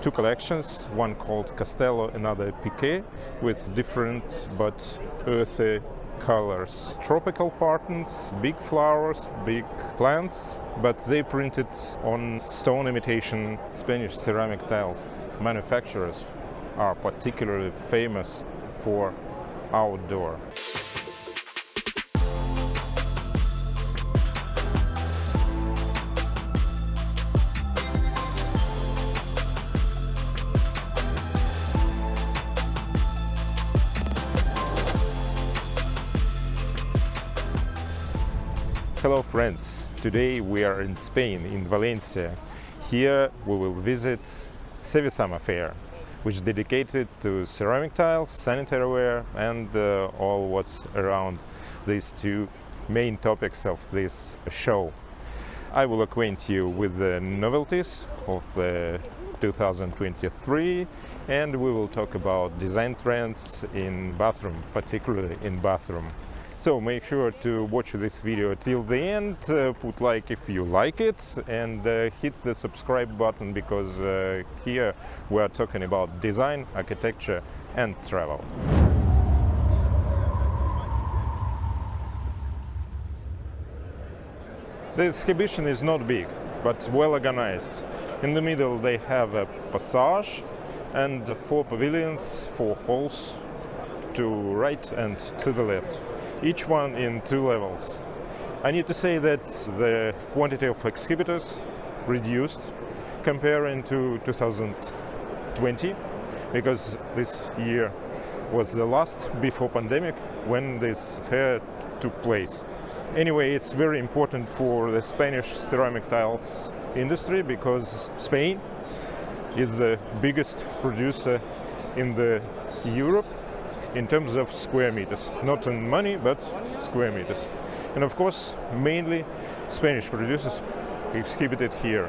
Two collections, one called Castello, another Piquet, with different but earthy colors. Tropical patterns, big flowers, big plants, but they printed on stone imitation Spanish ceramic tiles. Manufacturers are particularly famous for outdoor. Hello friends, today we are in Spain, in Valencia. Here we will visit Cevisama fair, which is dedicated to ceramic tiles, sanitary ware and all what's around these two main topics of this show. I will acquaint you with the novelties of the 2023 and we will talk about design trends in bathroom, particularly in bathroom. So make sure to watch this video till the end, put like if you like it and hit the subscribe button because here we are talking about design, architecture and travel. The exhibition is not big but well organized. In the middle they have a passage and 4 pavilions, 4 halls to right and to the left. Each one in 2 levels. I need to say that the quantity of exhibitors reduced comparing to 2020 because this year was the last before pandemic when this fair took place. Anyway, it's very important for the Spanish ceramic tiles industry because Spain is the biggest producer in the Europe in terms of square meters, not in money, but square meters. And of course, mainly Spanish producers exhibited here.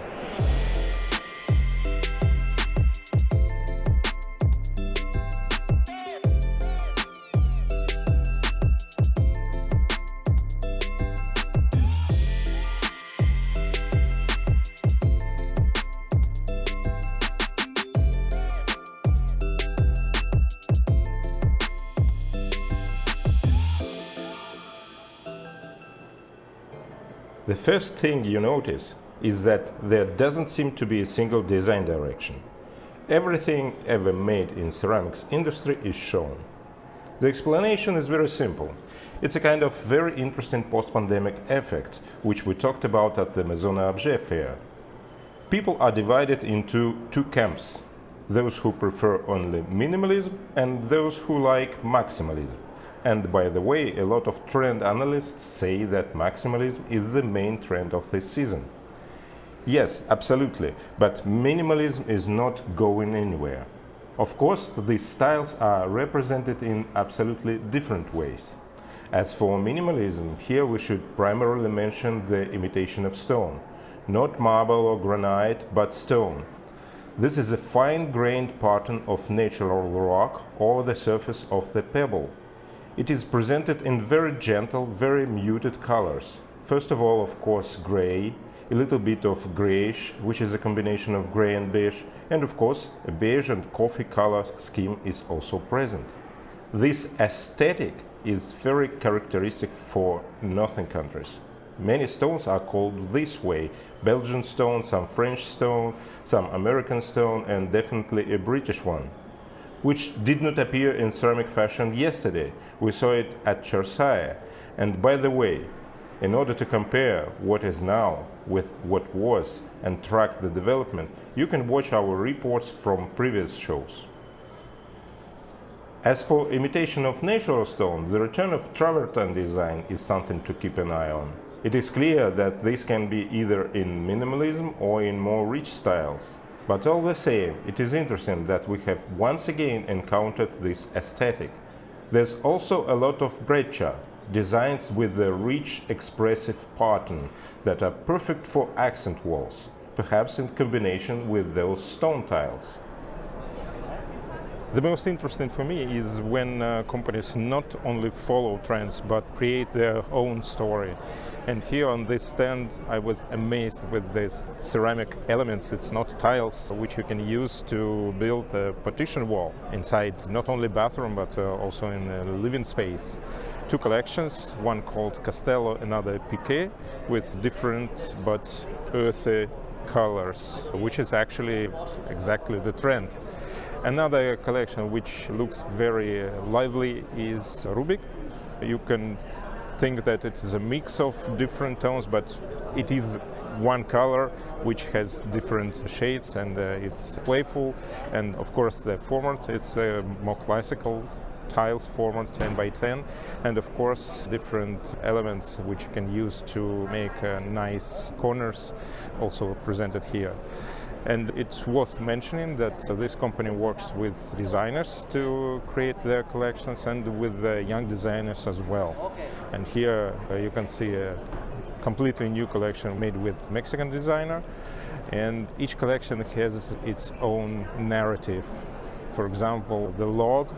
The first thing you notice is that there doesn't seem to be a single design direction. Everything ever made in ceramics industry is shown. The explanation is very simple. It's a kind of very interesting post-pandemic effect, which we talked about at the Maison à Objet fair. People are divided into 2 camps, those who prefer only minimalism and those who like maximalism. And by the way, a lot of trend analysts say that maximalism is the main trend of this season. Yes, absolutely, but minimalism is not going anywhere. Of course, these styles are represented in absolutely different ways. As for minimalism, here we should primarily mention the imitation of stone. Not marble or granite, but stone. This is a fine-grained pattern of natural rock or the surface of the pebble. It is presented in very gentle, very muted colors. First of all, of course, gray, a little bit of grayish, which is a combination of gray and beige, and of course, a beige and coffee color scheme is also present. This aesthetic is very characteristic for northern countries. Many stones are called this way: Belgian stone, some French stone, some American stone, and definitely a British one, which did not appear in ceramic fashion yesterday. We saw it at Terracotta. And by the way, in order to compare what is now with what was and track the development, you can watch our reports from previous shows. As for imitation of natural stone, the return of travertine design is something to keep an eye on. It is clear that this can be either in minimalism or in more rich styles. But all the same, it is interesting that we have once again encountered this aesthetic. There's also a lot of breccia, designs with a rich, expressive pattern that are perfect for accent walls, perhaps in combination with those stone tiles. The most interesting for me is when companies not only follow trends but create their own story. And here on this stand I was amazed with these ceramic elements. It's not tiles which you can use to build a partition wall inside not only bathroom but also in a living space. Two collections, one called Castello, another Piquet, with different but earthy colors, which is actually exactly the trend. Another collection which looks very lively is Rubik. You can think that it is a mix of different tones, but it is one color which has different shades, and it's playful. And of course the format, it's a more classical tiles format, 10 by 10, and of course different elements which you can use to make nice corners also presented here. And it's worth mentioning that this company works with designers to create their collections and with young designers as well. And here you can see a completely new collection made with Mexican designer, and each collection has its own narrative. For example, the log,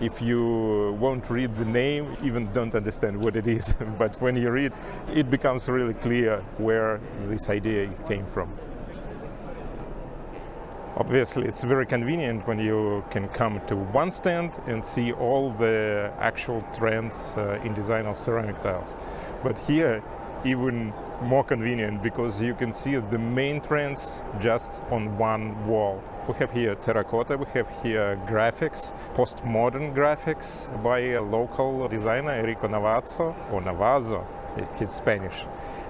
if you won't read the name, even don't understand what it is, but when you read, it becomes really clear where this idea came from. Obviously, it's very convenient when you can come to one stand and see all the actual trends in design of ceramic tiles. But here, even more convenient because you can see the main trends just on one wall. We have here terracotta, we have here graphics, postmodern graphics by a local designer, Enrico Navazzo, or Navazo, he's Spanish.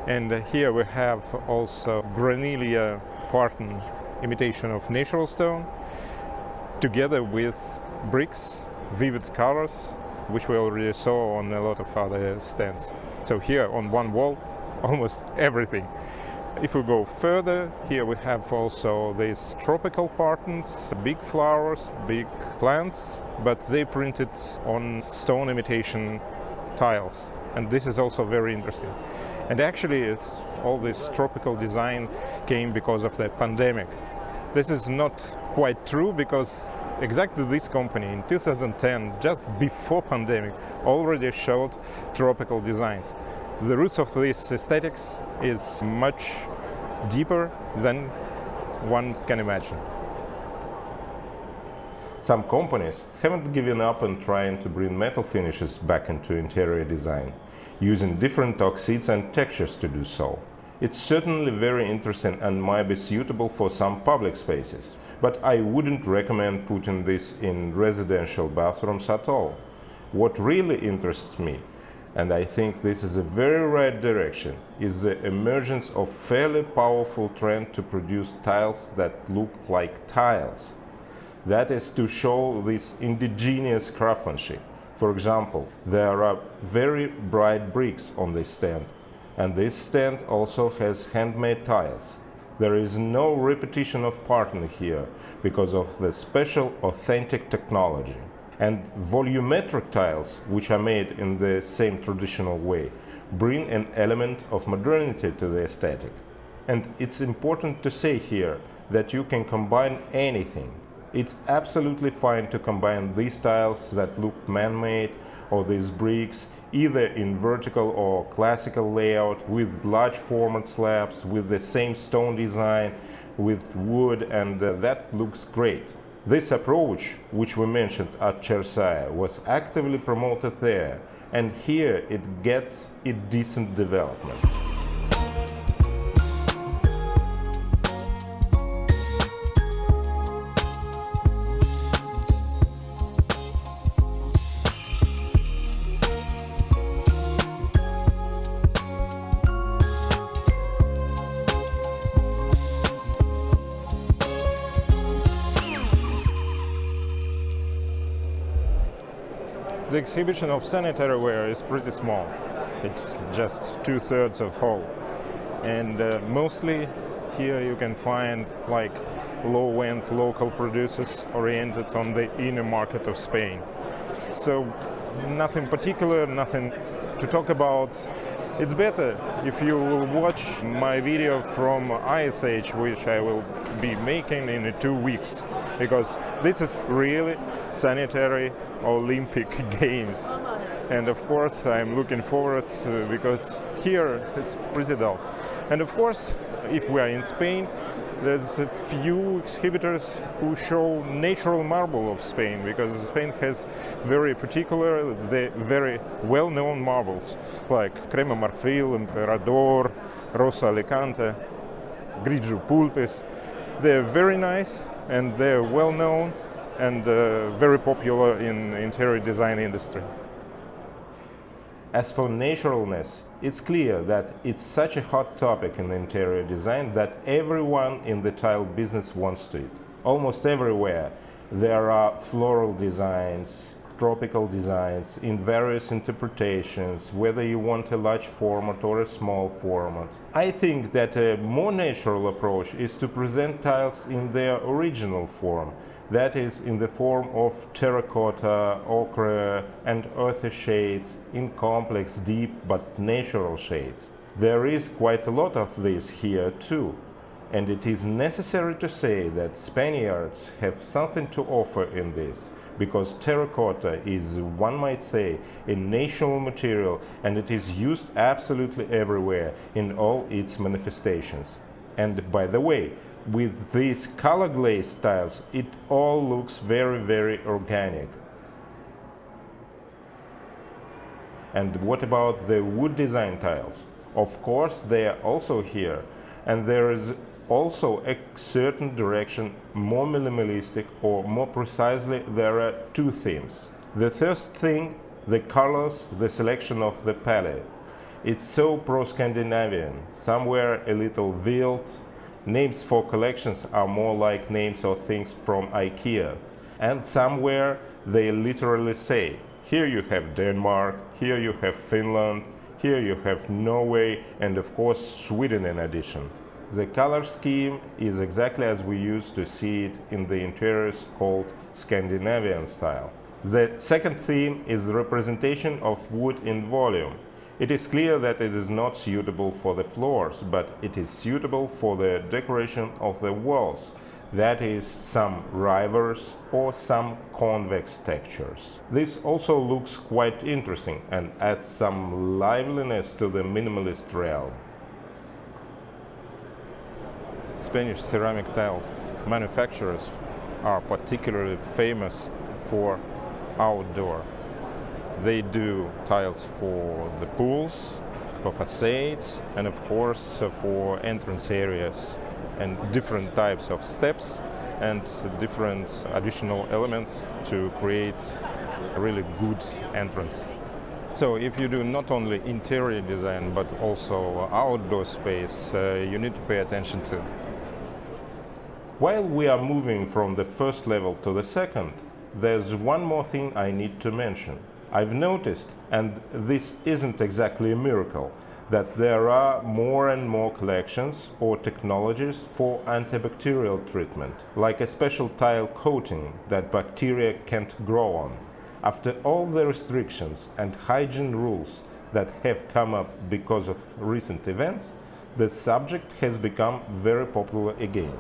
And here we have also Granilia Parton imitation of natural stone, together with bricks, vivid colors, which we already saw on a lot of other stands. So here on one wall, almost everything. If we go further, here we have also these tropical patterns, big flowers, big plants, but they printed on stone imitation tiles. And this is also very interesting. And actually, all this tropical design came because of the pandemic. This is not quite true because exactly this company in 2010, just before pandemic, already showed tropical designs. The roots of this aesthetics is much deeper than one can imagine. Some companies haven't given up on trying to bring metal finishes back into interior design, using different oxides and textures to do so. It's certainly very interesting and might be suitable for some public spaces, but I wouldn't recommend putting this in residential bathrooms at all. What really interests me, and I think this is a very right direction, is the emergence of fairly powerful trend to produce tiles that look like tiles. That is to show this indigenous craftsmanship. For example, there are very bright bricks on this stand, and this stand also has handmade tiles. There is no repetition of pattern here because of the special authentic technology. And volumetric tiles, which are made in the same traditional way, bring an element of modernity to the aesthetic. And it's important to say here that you can combine anything. It's absolutely fine to combine these tiles that look man-made or these bricks either in vertical or classical layout with large format slabs, with the same stone design, with wood, and that looks great. This approach, which we mentioned at Cersei, was actively promoted there, and here it gets a decent development. The exhibition of sanitary ware is pretty small. It's just 2/3 of whole. And mostly here you can find like low-end local producers oriented on the inner market of Spain. So nothing particular, nothing to talk about. It's better if you will watch my video from ISH, which I will be making in 2 weeks, because this is really sanitary Olympic Games. And of course, I'm looking forward because here it's pretty dull. And of course, if we are in Spain, there's a few exhibitors who show natural marble of Spain, because Spain has very particular, the very well-known marbles like Crema Marfil, Emperador, Rosa Alicante, Grigio Pulpis. They're very nice and they're well-known and very popular in interior design industry. As for naturalness, it's clear that it's such a hot topic in interior design that everyone in the tile business wants to it. Almost everywhere there are floral designs, tropical designs in various interpretations, whether you want a large format or a small format. I think that a more natural approach is to present tiles in their original form, that is, in the form of terracotta, ochre and earthy shades in complex, deep but natural shades. There is quite a lot of this here too, and it is necessary to say that Spaniards have something to offer in this, because terracotta is, one might say, a national material, and it is used absolutely everywhere in all its manifestations. And by the way, with these color glazed tiles, it all looks very, very organic. And what about the wood design tiles? Of course, they are also here, and there is also a certain direction, more minimalistic, or more precisely, there are two themes. The first thing, the colors, the selection of the palette. It's so pro-Scandinavian, somewhere a little wild. Names for collections are more like names of things from IKEA. And somewhere they literally say, here you have Denmark, here you have Finland, here you have Norway, and of course Sweden in addition. The color scheme is exactly as we used to see it in the interiors called Scandinavian style. The second theme is the representation of wood in volume. It is clear that it is not suitable for the floors, but it is suitable for the decoration of the walls, that is, some rivers or some convex textures. This also looks quite interesting and adds some liveliness to the minimalist realm. Spanish ceramic tiles manufacturers are particularly famous for outdoor. They do tiles for the pools, for facades, and of course for entrance areas, and different types of steps and different additional elements to create a really good entrance. So if you do not only interior design but also outdoor space, you need to pay attention to. While we are moving from the first level to the second, there's one more thing I need to mention. I've noticed, and this isn't exactly a miracle, that there are more and more collections or technologies for antibacterial treatment, like a special tile coating that bacteria can't grow on. After all the restrictions and hygiene rules that have come up because of recent events, the subject has become very popular again.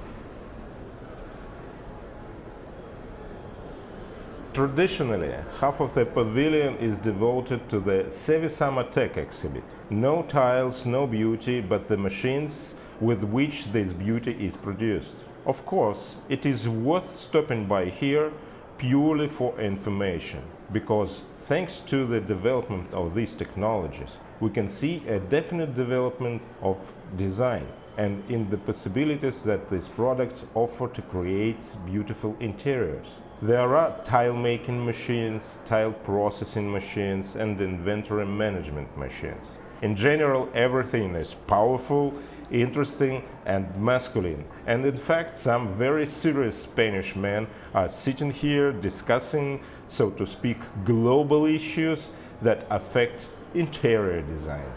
Traditionally, half of the pavilion is devoted to the Cevisama Tech exhibit. No tiles, no beauty, but the machines with which this beauty is produced. Of course, it is worth stopping by here purely for information, because thanks to the development of these technologies, we can see a definite development of design and in the possibilities that these products offer to create beautiful interiors. There are tile-making machines, tile processing machines, and inventory management machines. In general, everything is powerful, interesting, and masculine. And in fact, some very serious Spanish men are sitting here discussing, so to speak, global issues that affect interior design.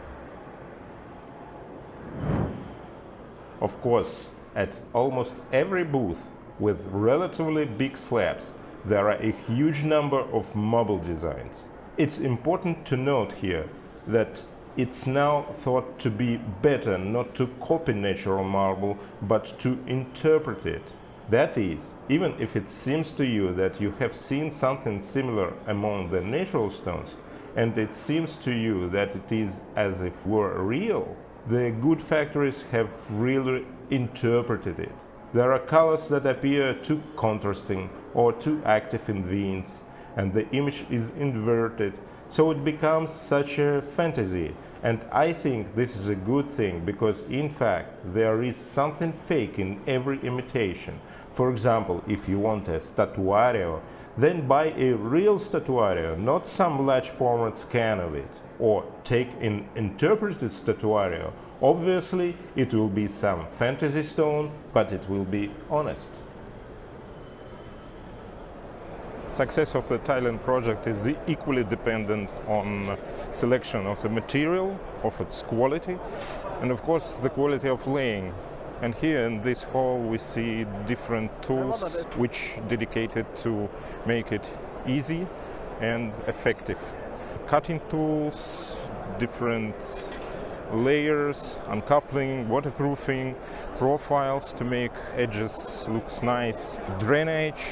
Of course, at almost every booth with relatively big slabs, there are a huge number of mobile designs. It's important to note here that It's now thought to be better not to copy natural marble, but to interpret it. That is, even if it seems to you that you have seen something similar among the natural stones, and it seems to you that it is as if were real, the good factories have really interpreted it. There are colors that appear too contrasting or too active in veins, and the image is inverted, so it becomes such a fantasy. And I think this is a good thing, because in fact there is something fake in every imitation. For example, if you want a statuario, then buy a real statuario, not some large format scan of it. Or take an interpreted statuario. Obviously, it will be some fantasy stone, but it will be honest. Success of the Thailand project is equally dependent on selection of the material, of its quality, and of course the quality of laying. And here in this hall we see different tools which dedicated to make it easy and effective. Cutting tools, different layers, uncoupling, waterproofing, profiles to make edges look nice, drainage,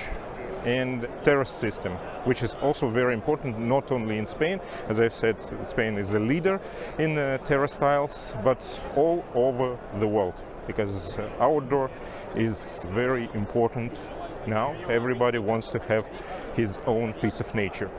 and terrace system, which is also very important not only in Spain. As I've said, Spain is a leader in terrace styles, but all over the world, because outdoor is very important now. Everybody wants to have his own piece of nature.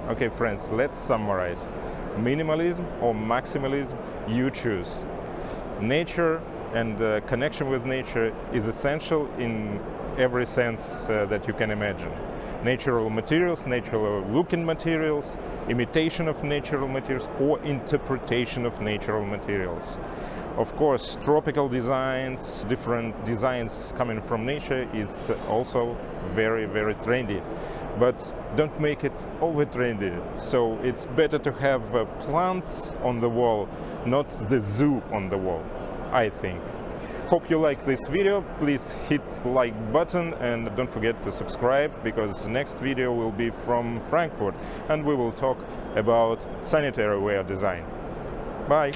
Okay, friends, let's summarize. Minimalism or maximalism, you choose. Nature and connection with nature is essential in every sense that you can imagine. Natural materials, natural looking materials, imitation of natural materials, or interpretation of natural materials. Of course, tropical designs, different designs coming from nature is also very, very trendy. But don't make it over trendy. So it's better to have plants on the wall, not the zoo on the wall, I think. Hope you like this video. Please hit the like button and don't forget to subscribe, because next video will be from Frankfurt and we will talk about sanitary ware design. Bye!